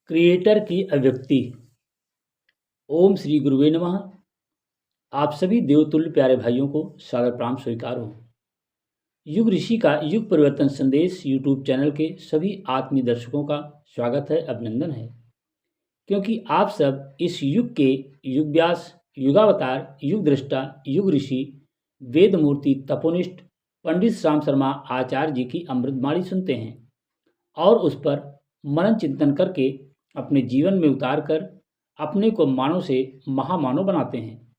Creator की अभिव्यक्ति। ओम श्री गुरुवे नमः। आप सभी देवतुल्य प्यारे भाइयों को सादर प्रणाम स्वीकार हो। युग ऋषि का युग परिवर्तन संदेश यूट्यूब चैनल के सभी आत्मीय दर्शकों का स्वागत है, अभिनंदन है, क्योंकि आप सब इस युग के युग व्यास, युगावतार, युग दृष्टा, युग ऋषि, वेद मूर्ति, तपोनिष्ठ पंडित राम शर्मा आचार्य जी की अमृतवाणी सुनते हैं और उस पर मनन चिंतन करके अपने जीवन में उतार कर अपने को मानव से महामानव बनाते हैं।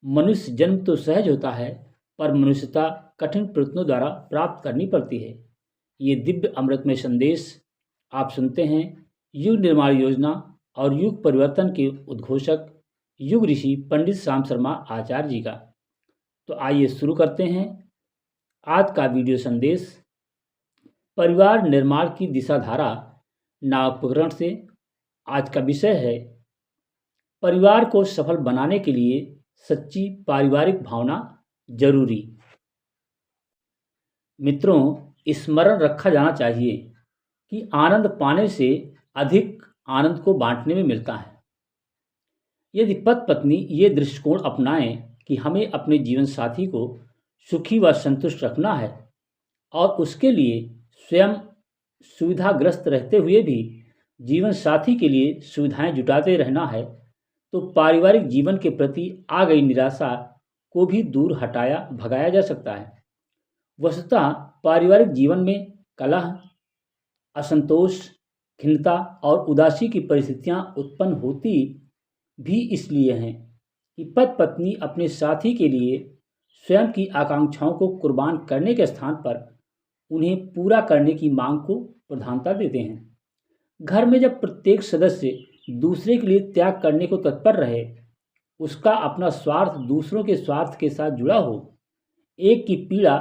मनुष्य जन्म तो सहज होता है, पर मनुष्यता कठिन प्रयत्नों द्वारा प्राप्त करनी पड़ती है। ये दिव्य अमृतमय संदेश आप सुनते हैं युग निर्माण योजना और युग परिवर्तन के उद्घोषक युग ऋषि पंडित राम शर्मा आचार्य जी का। तो आइए शुरू करते हैं आज का वीडियो संदेश। परिवार निर्माण की दिशाधारा नामक प्रकरण से। आज का विषय है परिवार को सफल बनाने के लिए सच्ची पारिवारिक भावना जरूरी। मित्रों, स्मरण रखा जाना चाहिए कि आनंद पाने से अधिक आनंद को बांटने में मिलता है। यदि पति पत्नी ये दृष्टिकोण अपनाएं कि हमें अपने जीवन साथी को सुखी व संतुष्ट रखना है और उसके लिए स्वयं सुविधाग्रस्त रहते हुए भी जीवन साथी के लिए सुविधाएं जुटाते रहना है, तो पारिवारिक जीवन के प्रति आ गई निराशा को भी दूर भगाया जा सकता है। वस्तुतः पारिवारिक जीवन में कलह, असंतोष, खिन्नता और उदासी की परिस्थितियां उत्पन्न होती भी इसलिए हैं कि पति पत्नी अपने साथी के लिए स्वयं की आकांक्षाओं को कुर्बान करने के स्थान पर उन्हें पूरा करने की मांग को प्रधानता देते हैं। घर में जब प्रत्येक सदस्य दूसरे के लिए त्याग करने को तत्पर रहे, उसका अपना स्वार्थ दूसरों के स्वार्थ के साथ जुड़ा हो, एक की पीड़ा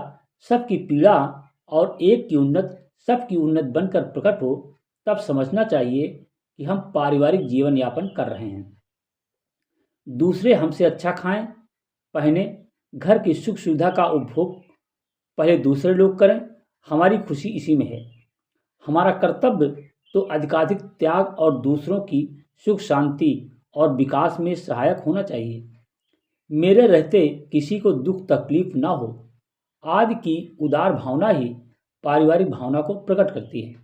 सबकी पीड़ा और एक की उन्नत सबकी उन्नत बनकर प्रकट हो, तब समझना चाहिए कि हम पारिवारिक जीवन यापन कर रहे हैं। दूसरे हमसे अच्छा खाएं, पहने, घर की सुख सुविधा का उपभोग पहले दूसरे लोग करें, हमारी खुशी इसी में है। हमारा कर्तव्य तो अधिकाधिक त्याग और दूसरों की सुख शांति और विकास में सहायक होना चाहिए। मेरे रहते किसी को दुख तकलीफ ना हो, आदि की उदार भावना ही पारिवारिक भावना को प्रकट करती है।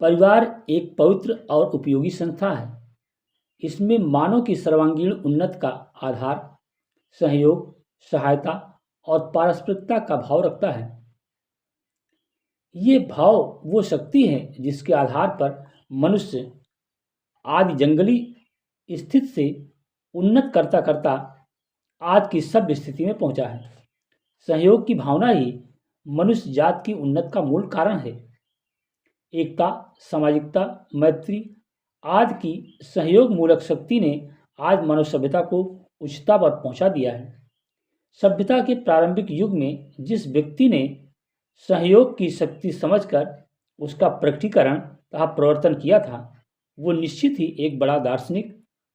परिवार एक पवित्र और उपयोगी संस्था है। इसमें मानव की सर्वांगीण उन्नति का आधार सहयोग, सहायता और पारस्परिकता का भाव रखता है। ये भाव वो शक्ति है जिसके आधार पर मनुष्य आदि जंगली स्थिति से उन्नत करता करता आज की सभ्य स्थिति में पहुंचा है। सहयोग की भावना ही मनुष्य जात की उन्नति का मूल कारण है। एकता, सामाजिकता, मैत्री आदि की सहयोग मूलक शक्ति ने आज मानव सभ्यता को उच्चता पर पहुंचा दिया है। सभ्यता के प्रारंभिक युग में जिस व्यक्ति ने सहयोग की शक्ति समझकर उसका प्रकटीकरण तथा प्रवर्तन किया था, वो निश्चित ही एक बड़ा दार्शनिक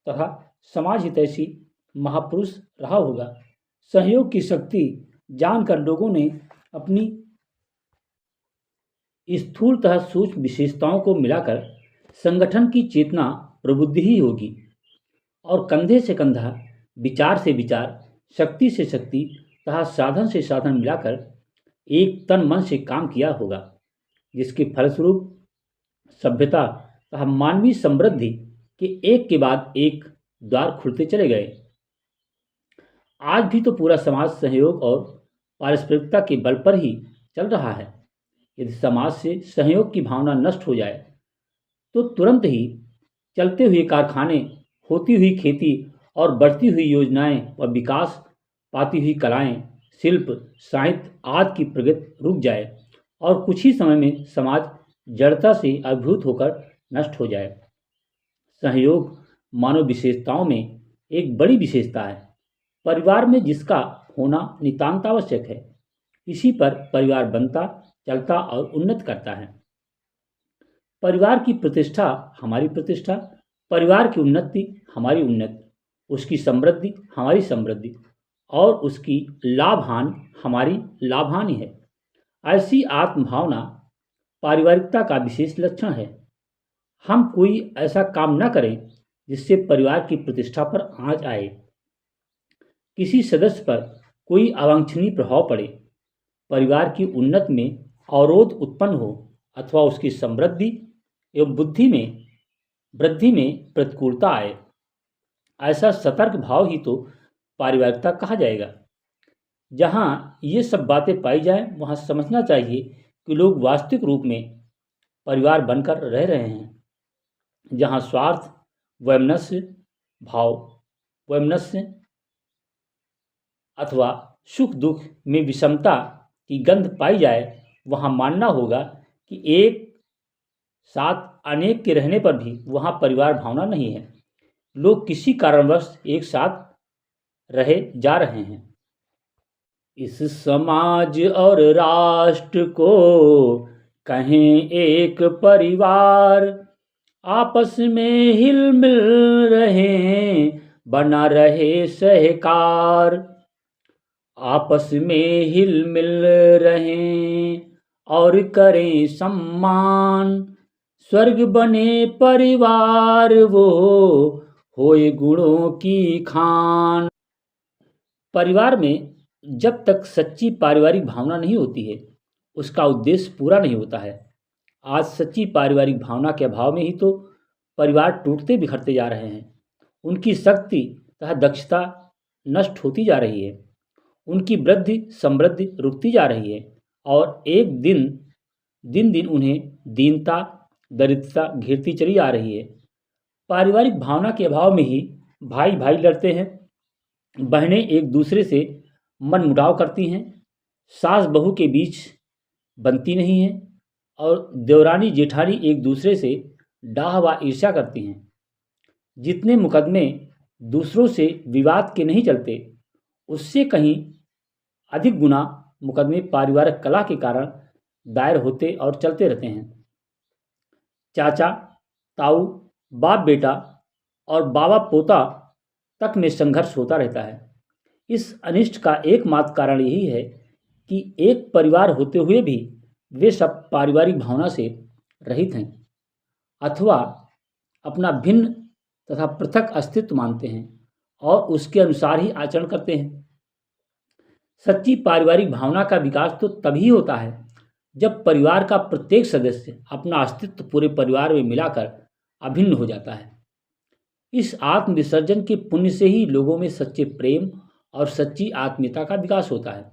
तथा समाज हितैषी महापुरुष रहा होगा। सहयोग की शक्ति जानकर लोगों ने अपनी स्थूल तथा सूक्ष्म विशेषताओं को मिलाकर संगठन की चेतना प्रबुद्ध ही होगी और कंधे से कंधा, विचार से विचार, शक्ति से शक्ति तथा साधन से साधन मिलाकर एक तन मन से काम किया होगा, जिसके फलस्वरूप सभ्यता तथा मानवीय समृद्धि के एक के बाद एक द्वार खुलते चले गए। आज भी तो पूरा समाज सहयोग और पारस्परिकता के बल पर ही चल रहा है। यदि समाज से सहयोग की भावना नष्ट हो जाए तो तुरंत ही चलते हुए कारखाने, होती हुई खेती और बढ़ती हुई योजनाएं व विकास पाती हुई कलाएं, शिल्प, साहित्य आदि की प्रगति रुक जाए और कुछ ही समय में समाज जड़ता से अभिभूत होकर नष्ट हो जाए। सहयोग मानव विशेषताओं में एक बड़ी विशेषता है। परिवार में जिसका होना नितांत आवश्यक है। इसी पर परिवार बनता, चलता और उन्नत करता है। परिवार की प्रतिष्ठा हमारी प्रतिष्ठा, परिवार की उन्नति हमारी उन्नति, उसकी समृद्धि हमारी समृद्धि और उसकी लाभ हानि हमारी लाभ हानि है। ऐसी आत्म भावना पारिवारिकता का विशेष लक्षण है। हम कोई ऐसा काम न करें जिससे परिवार की प्रतिष्ठा पर आंच आए, किसी सदस्य पर कोई अवांछनीय प्रभाव पड़े, परिवार की उन्नति में अवरोध उत्पन्न हो अथवा उसकी समृद्धि एवं बुद्धि में वृद्धि में प्रतिकूलता आए। ऐसा सतर्क भाव ही तो पारिवारिकता कहा जाएगा। जहाँ ये सब बातें पाई जाएं, वहाँ समझना चाहिए कि लोग वास्तविक रूप में परिवार बनकर रह रहे हैं, जहाँ स्वार्थ, वैमनस्य भाव, वैमनस्य अथवा सुख दुख में विषमता की गंध पाई जाए, वहाँ मानना होगा कि एक साथ अनेक के रहने पर भी वहाँ परिवार भावना नहीं है। लोग किसी कारणवश एक साथ रहे जा रहे हैं। इस समाज और राष्ट्र को कहें एक परिवार, आपस में हिल मिल रहे, बना रहे सहकार। आपस में हिल मिल रहे और करें सम्मान, स्वर्ग बने परिवार वो, होए गुणों की खान। परिवार में जब तक सच्ची पारिवारिक भावना नहीं होती है, उसका उद्देश्य पूरा नहीं होता है। आज सच्ची पारिवारिक भावना के अभाव में ही तो परिवार टूटते बिखरते जा रहे हैं। उनकी शक्ति तथा दक्षता नष्ट होती जा रही है, उनकी वृद्धि समृद्धि रुकती जा रही है और एक दिन दिन दिन उन्हें दीनता दरिद्रता घिरती चली आ रही है। पारिवारिक भावना के अभाव में ही भाई भाई लड़ते हैं, बहनें एक दूसरे से मनमुटाव करती हैं, सास बहू के बीच बनती नहीं है और देवरानी जेठानी एक दूसरे से डाह व ईर्ष्या करती हैं। जितने मुकदमे दूसरों से विवाद के नहीं चलते, उससे कहीं अधिक गुना मुकदमे पारिवारिक कलह के कारण दायर होते और चलते रहते हैं। चाचा ताऊ, बाप बेटा और बाबा पोता तक में संघर्ष होता रहता है। इस अनिष्ट का एकमात्र कारण यही है कि एक परिवार होते हुए भी वे सब पारिवारिक भावना से रहित हैं अथवा अपना भिन्न तथा पृथक अस्तित्व मानते हैं और उसके अनुसार ही आचरण करते हैं। सच्ची पारिवारिक भावना का विकास तो तभी होता है जब परिवार का प्रत्येक सदस्य अपना अस्तित्व पूरे परिवार में मिलाकर अभिन्न हो जाता है। इस आत्म विसर्जन के पुण्य से ही लोगों में सच्चे प्रेम और सच्ची आत्मीयता का विकास होता है।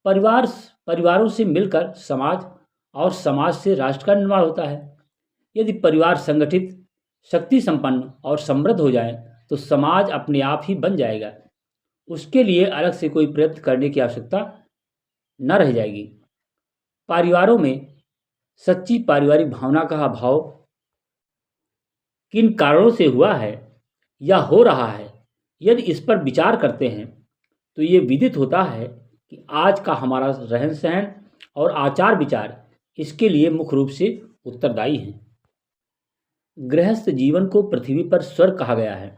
परिवारों से मिलकर समाज और समाज से राष्ट्र का निर्माण होता है। यदि परिवार संगठित, शक्ति संपन्न और समृद्ध हो जाए तो समाज अपने आप ही बन जाएगा। उसके लिए अलग से कोई प्रयत्न करने की आवश्यकता न रह जाएगी। परिवारों में सच्ची पारिवारिक भावना का अभाव किन कारणों से हुआ है या हो रहा है, यदि इस पर विचार करते हैं तो ये विदित होता है कि आज का हमारा रहन सहन और आचार विचार इसके लिए मुख्य रूप से उत्तरदायी हैं। गृहस्थ जीवन को पृथ्वी पर स्वर्ग कहा गया है।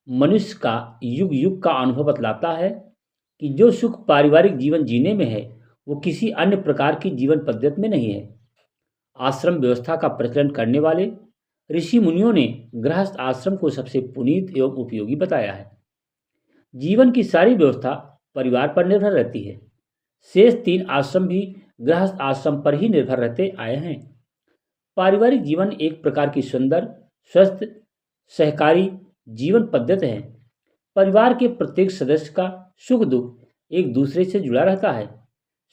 मनुष्य का युग युग का अनुभव बतलाता है कि जो सुख पारिवारिक जीवन जीने में है वो किसी अन्य प्रकार की जीवन पद्धति में नहीं है। आश्रम व्यवस्था का प्रचलन करने वाले ऋषि मुनियों ने गृहस्थ आश्रम को सबसे पुनीत एवं उपयोगी बताया है। जीवन की सारी व्यवस्था परिवार पर निर्भर रहती है। शेष 3 आश्रम भी गृहस्थ आश्रम पर ही निर्भर रहते आए हैं। पारिवारिक जीवन एक प्रकार की सुंदर, स्वस्थ, सहकारी जीवन पद्धति है। परिवार के प्रत्येक सदस्य का सुख दुख एक दूसरे से जुड़ा रहता है।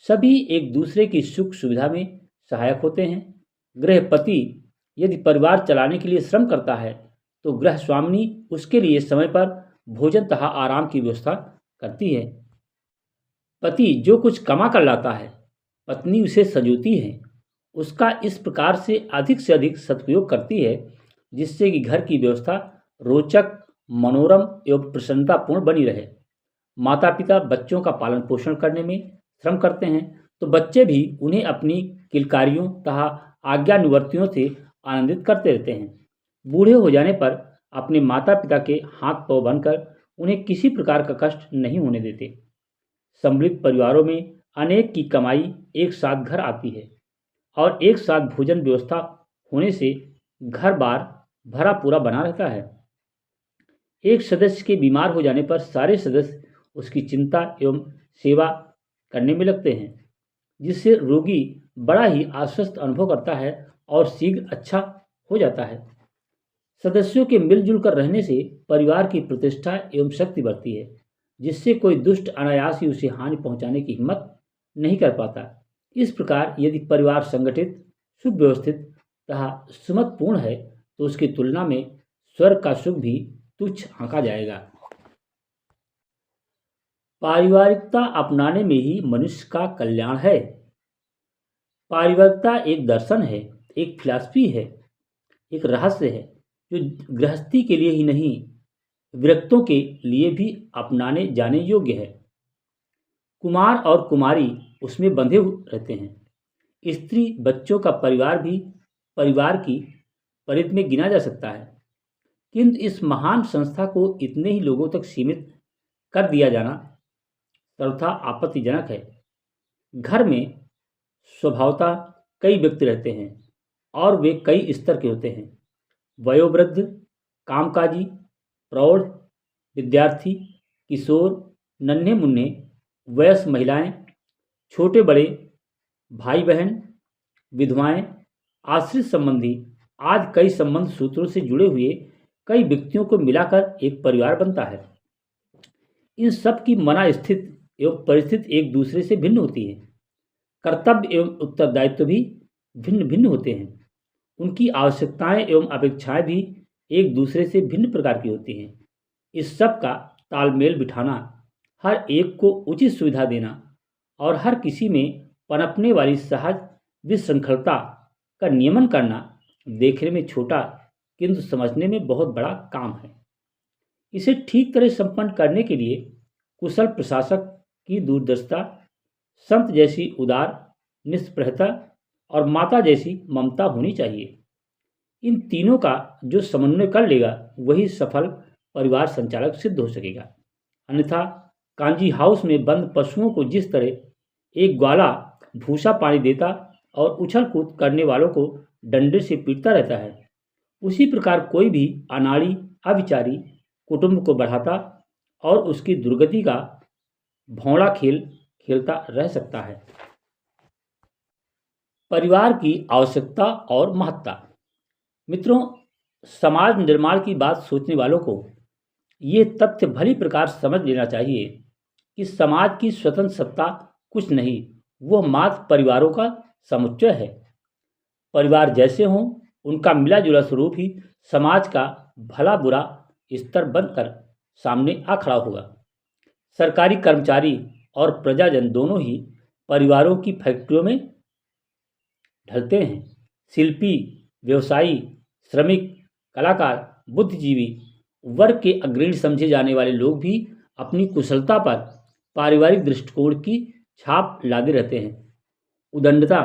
सभी एक दूसरे की सुख सुविधा में सहायक होते हैं। गृहपति यदि परिवार चलाने के लिए श्रम करता है तो गृह स्वामिनी उसके लिए समय पर भोजन तथा आराम की व्यवस्था करती है। पति जो कुछ कमा कर लाता है, पत्नी उसे संजोती है, उसका इस प्रकार से अधिक सदुपयोग करती है जिससे कि घर की व्यवस्था रोचक, मनोरम एवं प्रसन्नतापूर्ण बनी रहे। माता पिता बच्चों का पालन पोषण करने में श्रम करते हैं तो बच्चे भी उन्हें अपनी किलकारियों तथा आज्ञानुवर्तियों से आनंदित करते रहते हैं। बूढ़े हो जाने पर अपने माता पिता के हाथ पांव बनकर उन्हें किसी प्रकार का कष्ट नहीं होने देते। समृद्ध परिवारों में अनेक की कमाई एक साथ घर आती है और एक साथ भोजन व्यवस्था होने से घर बार भरा पूरा बना रहता है। एक सदस्य के बीमार हो जाने पर सारे सदस्य उसकी चिंता एवं सेवा करने में लगते हैं, जिससे रोगी बड़ा ही आश्वस्त अनुभव करता है और शीघ्र अच्छा हो जाता है। सदस्यों के मिलजुल कर रहने से परिवार की प्रतिष्ठा एवं शक्ति बढ़ती है, जिससे कोई दुष्ट अनायास ही उसे हानि पहुंचाने की हिम्मत नहीं कर पाता। इस प्रकार यदि परिवार संगठित, सुव्यवस्थित तथा सुमतपूर्ण है तो उसकी तुलना में स्वर्ग का सुख भी तुच्छ आंका जाएगा। पारिवारिकता अपनाने में ही मनुष्य का कल्याण है। पारिवारिकता एक दर्शन है, एक फिलॉसफी है, एक रहस्य है जो गृहस्थी के लिए ही नहीं, विरक्तों के लिए भी अपनाने जाने योग्य है। कुमार और कुमारी उसमें बंधे रहते हैं। स्त्री बच्चों का परिवार भी परिवार की परिधि में गिना जा सकता है, किंतु इस महान संस्था को इतने ही लोगों तक सीमित कर दिया जाना सर्वथा आपत्तिजनक है। घर में स्वभावतः कई व्यक्ति रहते हैं और वे कई स्तर के होते हैं। वयोवृद्ध, कामकाजी, प्रौढ़, विद्यार्थी, किशोर, नन्हे मुन्ने, वयस्क महिलाएं, छोटे बड़े, भाई बहन, विधवाएं, आश्रित संबंधी आदि कई संबंध सूत्रों से जुड़े हुए कई व्यक्तियों को मिलाकर एक परिवार बनता है। इन सब की मना स्थिति एवं परिस्थिति एक दूसरे से भिन्न होती है। कर्तव्य एवं उत्तरदायित्व भी भिन्न भिन्न होते हैं। उनकी आवश्यकताएं एवं अपेक्षाएं भी एक दूसरे से भिन्न प्रकार की होती हैं। इस सब का तालमेल बिठाना, हर एक को उचित सुविधा देना और हर किसी में पनपने वाली सहज विशृंखलता का नियमन करना देखने में छोटा किंतु समझने में बहुत बड़ा काम है। इसे ठीक तरह संपन्न करने के लिए कुशल प्रशासक की दूरदर्शिता, संत जैसी उदार निष्प्रहता और माता जैसी ममता होनी चाहिए। इन तीनों का जो समन्वय कर लेगा वही सफल परिवार संचालक सिद्ध हो सकेगा। अन्यथा कांजी हाउस में बंद पशुओं को जिस तरह एक ग्वाला भूसा पानी देता और उछल कूद करने वालों को डंडे से पीटता रहता है, उसी प्रकार कोई भी अनाड़ी अविचारी कुटुंब को बढ़ाता और उसकी दुर्गति का भौंड़ा खेल खेलता रह सकता है। परिवार की आवश्यकता और महत्ता। मित्रों, समाज निर्माण की बात सोचने वालों को ये तथ्य भली प्रकार समझ लेना चाहिए कि समाज की स्वतंत्र सत्ता कुछ नहीं, वह मात्र परिवारों का समुच्चय है। परिवार जैसे हों, उनका मिला जुला स्वरूप ही समाज का भला बुरा स्तर बनकर सामने आ खड़ा होगा। सरकारी कर्मचारी और प्रजाजन दोनों ही परिवारों की फैक्ट्रियों में ढलते हैं। शिल्पी, व्यवसायी, श्रमिक, कलाकार, बुद्धिजीवी वर्ग के अग्रणी समझे जाने वाले लोग भी अपनी कुशलता पर पारिवारिक दृष्टिकोण की छाप लादे रहते हैं। उदंडता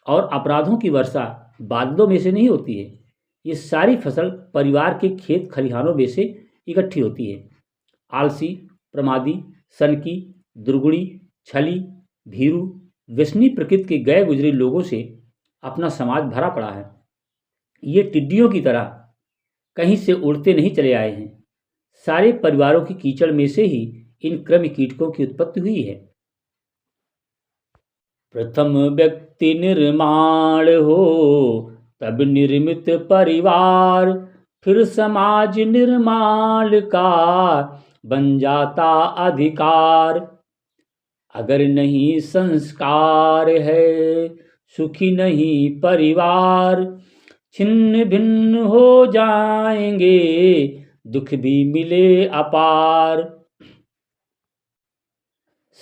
और अपराधों की वर्षा बादलों में से नहीं होती है। ये सारी फसल परिवार के खेत खलिहानों में से इकट्ठी होती है। आलसी, प्रमादी, सनकी, दुर्गुणी, छली, भीरू, व्यसनी प्रकृति के गए गुजरे लोगों से अपना समाज भरा पड़ा है। ये टिड्डियों की तरह कहीं से उड़ते नहीं चले आए हैं। सारे परिवारों की कीचड़ में से ही इन कृमि कीटकों की उत्पत्ति हुई है। प्रथम व्यक्ति निर्माण हो तब निर्मित परिवार, फिर समाज निर्माण का बन जाता अधिकार। अगर नहीं संस्कार है सुखी नहीं परिवार, छिन्न भिन्न हो जाएंगे दुख भी मिले अपार।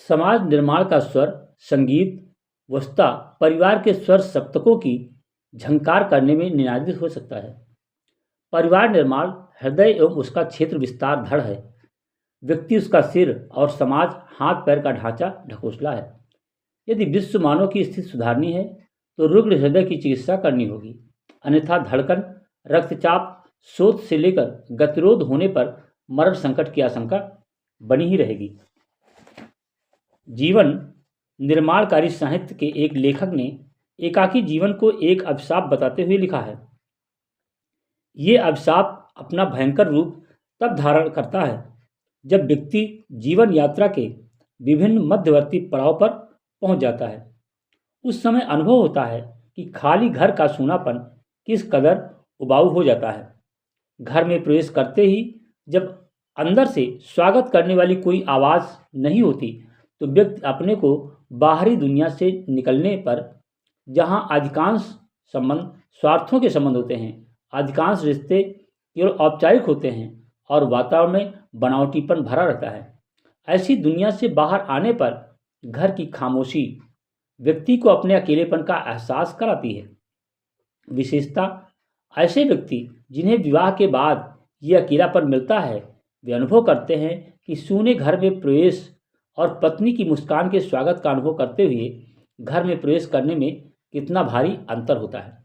समाज निर्माण का स्वर संगीत वस्तुतः परिवार के स्वर सप्तकों की झंकार करने में निनादित हो सकता है। परिवार निर्माण हृदय एवं उसका क्षेत्र विस्तार धड़ है। व्यक्ति उसका सिर और समाज हाथ पैर का ढांचा ढकोसला है। यदि विश्व मानव की स्थिति सुधारनी है तो रुग्ण हृदय की चिकित्सा करनी होगी, अन्यथा धड़कन, रक्तचाप, शोथ से लेकर गतिरोध होने पर मरण संकट की आशंका बनी ही रहेगी। जीवन निर्माणकारी साहित्य के एक लेखक ने एकाकी जीवन को एक अभिशाप बताते हुए लिखा है। ये अभिशाप अपना भयंकर रूप तब धारण करता है जब व्यक्ति जीवन यात्रा के विभिन्न मध्यवर्ती पड़ाव पर पहुंच जाता है। उस समय अनुभव होता है कि खाली घर का सूनापन किस कदर उबाऊ हो जाता है। घर में प्रवेश करते ही जब अंदर से स्वागत करने वाली कोई आवाज़ नहीं होती, तो व्यक्ति अपने को बाहरी दुनिया से निकलने पर, जहाँ अधिकांश संबंध स्वार्थों के संबंध होते हैं, अधिकांश रिश्ते केवल औपचारिक होते हैं और वातावरण में बनावटीपन भरा रहता है, ऐसी दुनिया से बाहर आने पर घर की खामोशी व्यक्ति को अपने अकेलेपन का एहसास कराती है। विशेषता ऐसे व्यक्ति जिन्हें विवाह के बाद ये अकेलापन मिलता है, वे अनुभव करते हैं कि सूने घर में प्रवेश और पत्नी की मुस्कान के स्वागत का अनुभव करते हुए घर में प्रवेश करने में कितना भारी अंतर होता है।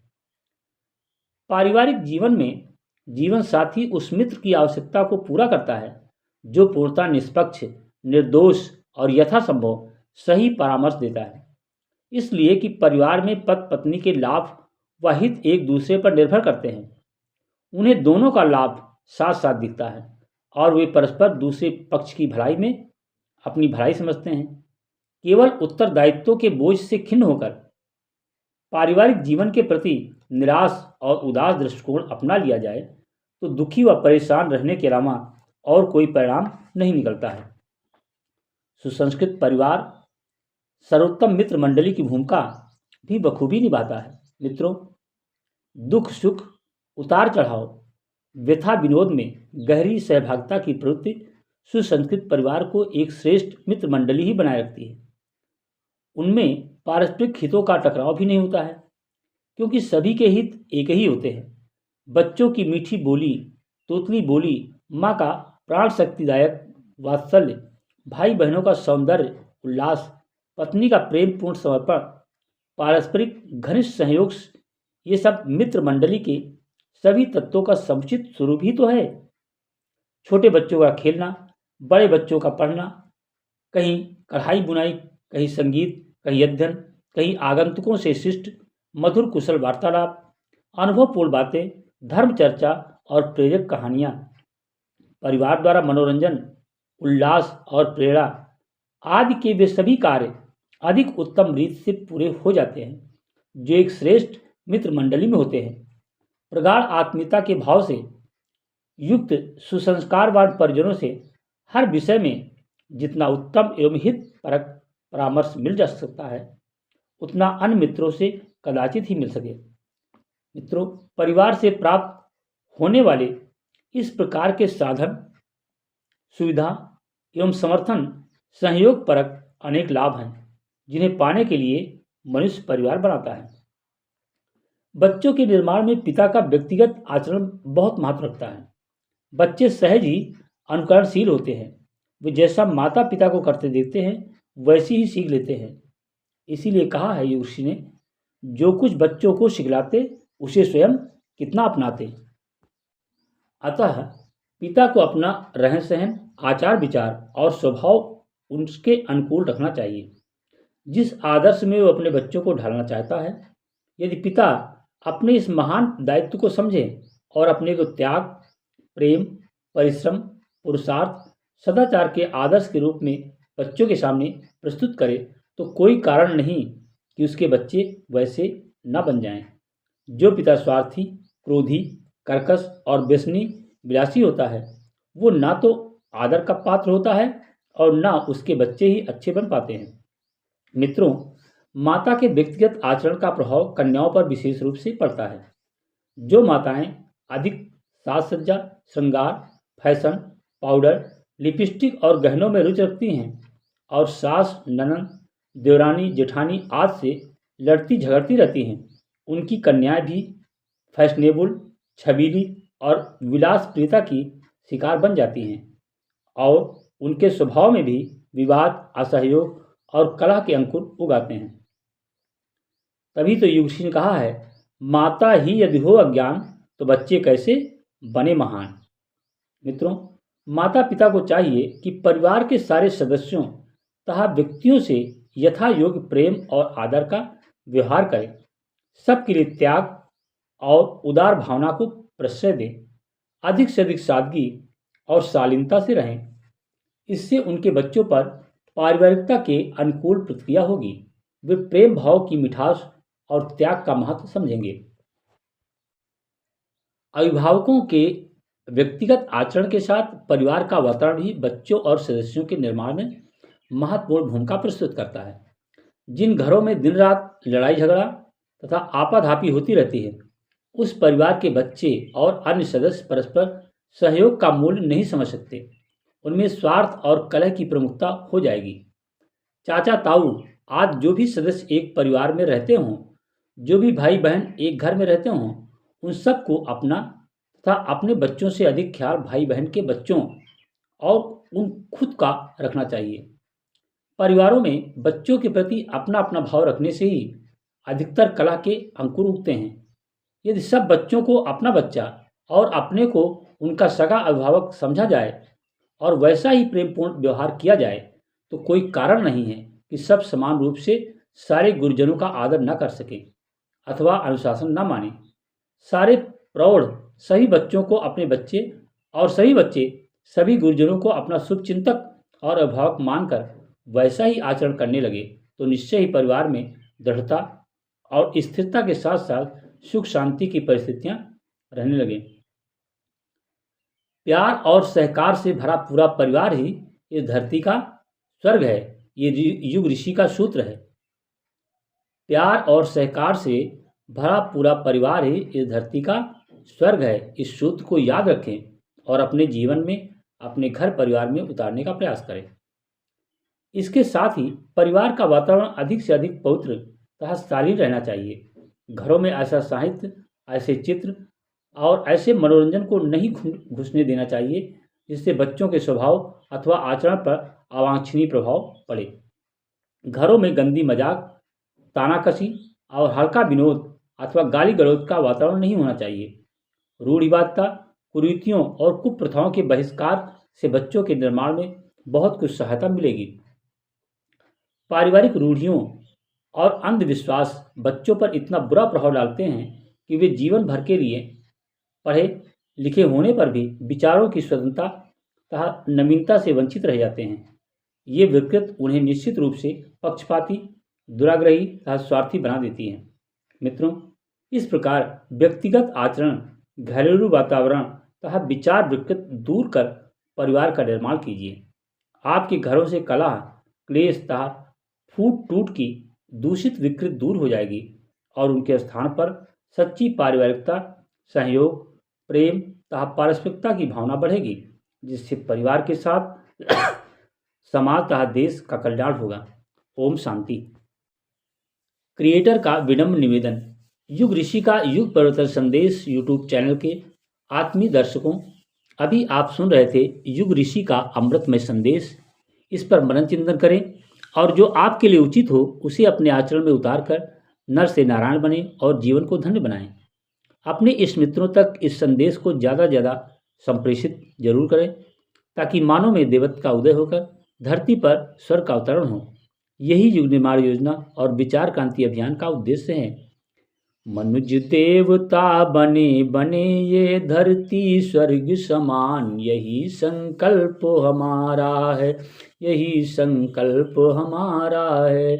पारिवारिक जीवन में जीवन साथी उस मित्र की आवश्यकता को पूरा करता है जो पूर्णतः निष्पक्ष, निर्दोष और यथासंभव सही परामर्श देता है। इसलिए कि परिवार में पति पत्नी के लाभ व हित एक दूसरे पर निर्भर करते हैं। उन्हें दोनों का लाभ साथ साथ दिखता है और वे परस्पर दूसरे पक्ष की भलाई में अपनी भलाई समझते हैं। केवल उत्तरदायित्वों के बोझ से खिन्न होकर पारिवारिक जीवन के प्रति निराश और उदास दृष्टिकोण अपना लिया जाए तो दुखी व परेशान रहने के अलावा और कोई परिणाम नहीं निकलता है। सुसंस्कृत परिवार सर्वोत्तम मित्र मंडली की भूमिका भी बखूबी निभाता है। मित्रों, दुख सुख, उतार चढ़ाव, व्यथा विनोद में गहरी सहभागिता की प्रवृत्ति सुसंस्कृत परिवार को एक श्रेष्ठ मित्र मंडली ही बनाए रखती है। उनमें पारस्परिक हितों का टकराव भी नहीं होता है, क्योंकि सभी के हित एक ही होते हैं। बच्चों की मीठी बोली, तोतली बोली, माँ का प्राण शक्तिदायक वात्सल्य, भाई बहनों का सौंदर्य उल्लास, पत्नी का प्रेमपूर्ण समर्पण, पारस्परिक घनिष्ठ सहयोग, ये सब मित्र मंडली के सभी तत्वों का समुचित स्वरूप ही तो है। छोटे बच्चों का खेलना, बड़े बच्चों का पढ़ना, कहीं कढ़ाई बुनाई, कहीं संगीत, कहीं अध्ययन, कहीं आगंतुकों से शिष्ट मधुर कुशल वार्तालाप, अनुभवपूर्ण बातें, धर्म चर्चा और प्रेरक कहानियाँ, परिवार द्वारा मनोरंजन, उल्लास और प्रेरणा आदि के वे सभी कार्य अधिक उत्तम रीत से पूरे हो जाते हैं जो एक श्रेष्ठ मित्र मंडली में होते हैं। प्रगाढ़ आत्मीयता के भाव से युक्त सुसंस्कारवान परिजनों से हर विषय में जितना उत्तम एवं हित परक परामर्श मिल जा सकता है, उतना अन्य मित्रों से कदाचित ही मिल सके। मित्रों, परिवार से प्राप्त होने वाले इस प्रकार के साधन, सुविधा एवं समर्थन सहयोग परक अनेक लाभ हैं जिन्हें पाने के लिए मनुष्य परिवार बनाता है। बच्चों के निर्माण में पिता का व्यक्तिगत आचरण बहुत महत्व रखता है। बच्चे सहज ही अनुकरणशील होते हैं। वे जैसा माता पिता को करते देखते हैं वैसी ही सीख लेते हैं। इसीलिए कहा है योग ऋषि ने, जो कुछ बच्चों को सिखलाते उसे स्वयं कितना अपनाते। अतः पिता को अपना रहन सहन, आचार विचार और स्वभाव उसके अनुकूल रखना चाहिए जिस आदर्श में वो अपने बच्चों को ढालना चाहता है। यदि पिता अपने इस महान दायित्व को समझे और अपने को त्याग, प्रेम, परिश्रम, पुरुषार्थ, सदाचार के आदर्श के रूप में बच्चों के सामने प्रस्तुत करे, तो कोई कारण नहीं कि उसके बच्चे वैसे न बन जाएं। जो पिता स्वार्थी, क्रोधी, कर्कश और व्यसनी विलासी होता है, वो ना तो आदर का पात्र होता है और ना उसके बच्चे ही अच्छे बन पाते हैं। मित्रों, माता के व्यक्तिगत आचरण का प्रभाव कन्याओं पर विशेष रूप से पड़ता है। जो माताएं अधिक साज सज्जा, श्रृंगार, फैशन, पाउडर, लिपस्टिक और गहनों में रुचि रखती हैं और सास, ननद, देवरानी, जेठानी आदि से लड़ती झगड़ती रहती हैं, उनकी कन्याएं भी फैशनेबल, छबीली और विलासप्रियता की शिकार बन जाती हैं और उनके स्वभाव में भी विवाद, असहयोग और कलह के अंकुर उगाते हैं। तभी तो युगशी ने कहा है, माता ही यदि हो अज्ञान तो बच्चे कैसे बने महान। मित्रों, माता पिता को चाहिए कि परिवार के सारे सदस्यों तथा व्यक्तियों से यथा योग्य प्रेम और आदर का व्यवहार करें, सबके लिए त्याग और उदार भावना को प्रश्रय दें, अधिक से अधिक सादगी और शालीनता से रहें। इससे उनके बच्चों पर पारिवारिकता के अनुकूल प्रतिक्रिया होगी। वे प्रेम भाव की मिठास और त्याग का महत्व समझेंगे। अभिभावकों के व्यक्तिगत आचरण के साथ परिवार का वातावरण भी बच्चों और सदस्यों के निर्माण में महत्वपूर्ण भूमिका प्रस्तुत करता है। जिन घरों में दिन रात लड़ाई झगड़ा तथा आपाधापी होती रहती है, उस परिवार के बच्चे और अन्य सदस्य परस्पर सहयोग का मूल्य नहीं समझ सकते। उनमें स्वार्थ और कलह की प्रमुखता हो जाएगी। चाचा ताऊ आज जो भी सदस्य एक परिवार में रहते हों, जो भी भाई बहन एक घर में रहते हों, उन सबको अपना तथा अपने बच्चों से अधिक ख्याल भाई बहन के बच्चों और उन खुद का रखना चाहिए। परिवारों में बच्चों के प्रति अपना अपना भाव रखने से ही अधिकतर कलह के अंकुर उगते हैं। यदि सब बच्चों को अपना बच्चा और अपने को उनका सगा अभिभावक समझा जाए और वैसा ही प्रेमपूर्ण व्यवहार किया जाए, तो कोई कारण नहीं है कि सब समान रूप से सारे गुरुजनों का आदर न कर सकें अथवा अनुशासन न माने। सारे प्रौढ़ सभी बच्चों को अपने बच्चे और सभी बच्चे सभी गुरुजनों को अपना शुभचिंतक और अभिभावक मानकर वैसा ही आचरण करने लगे, तो निश्चय ही परिवार में दृढ़ता और स्थिरता के साथ साथ सुख शांति की परिस्थितियां रहने लगे। प्यार और सहकार से भरा पूरा परिवार ही इस धरती का स्वर्ग है। ये युग ऋषि का सूत्र है। प्यार और सहकार से भरा पूरा परिवार ही इस धरती का स्वर्ग है। इस सूत्र को याद रखें और अपने जीवन में, अपने घर परिवार में उतारने का प्रयास करें। इसके साथ ही परिवार का वातावरण अधिक से अधिक पवित्र तथा शालीन रहना चाहिए। घरों में ऐसा साहित्य, ऐसे चित्र और ऐसे मनोरंजन को नहीं घुसने देना चाहिए जिससे बच्चों के स्वभाव अथवा आचरण पर अवांछनीय प्रभाव पड़े। घरों में गंदी मजाक, तानाकसी और हल्का विनोद अथवा गाली गलौज का वातावरण नहीं होना चाहिए। रूढ़िवादिता, कुरीतियों और कुप्रथाओं के बहिष्कार से बच्चों के निर्माण में बहुत कुछ सहायता मिलेगी। पारिवारिक रूढ़ियों और अंधविश्वास बच्चों पर इतना बुरा प्रभाव डालते हैं कि वे जीवन भर के लिए पढ़े लिखे होने पर भी विचारों की स्वतंत्रता तथा नवीनता से वंचित रह जाते हैं। ये विकृत उन्हें निश्चित रूप से पक्षपाती, दुराग्रही तथा स्वार्थी बना देती है। मित्रों, इस प्रकार व्यक्तिगत आचरण, घरेलू वातावरण तथा विचार विकृत दूर कर परिवार का निर्माण कीजिए। आपके घरों से कलह, क्लेश तथा फूट टूट की दूषित विकृत दूर हो जाएगी और उनके स्थान पर सच्ची पारिवारिकता, सहयोग, प्रेम तथा पारस्परिकता की भावना बढ़ेगी, जिससे परिवार के साथ समाज तथा देश का कल्याण होगा। ओम शांति। क्रिएटर का विनम्र निवेदन। युग ऋषि का युग परिवर्तन संदेश यूट्यूब चैनल के आत्मीय दर्शकों, अभी आप सुन रहे थे युग ऋषि का अमृतमय संदेश। इस पर मनन चिंतन करें और जो आपके लिए उचित हो उसे अपने आचरण में उतार कर नर से नारायण बने और जीवन को धन्य बनाएं। अपने इष्ट मित्रों तक इस संदेश को ज़्यादा से ज़्यादा संप्रेषित जरूर करें ताकि मानव में देवत्व का उदय होकर धरती पर स्वर्ग का अवतरण हो। यही युग निर्माण योजना और विचार क्रांति अभियान का उद्देश्य है। मनुज देवता बने बने ये धरती स्वर्ग समान, यही संकल्प हमारा है, यही संकल्प हमारा है।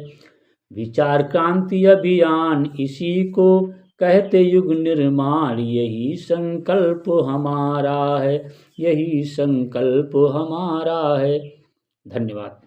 विचार क्रांति अभियान इसी को कहते युग निर्माण, यही संकल्प हमारा है, यही संकल्प हमारा है। धन्यवाद।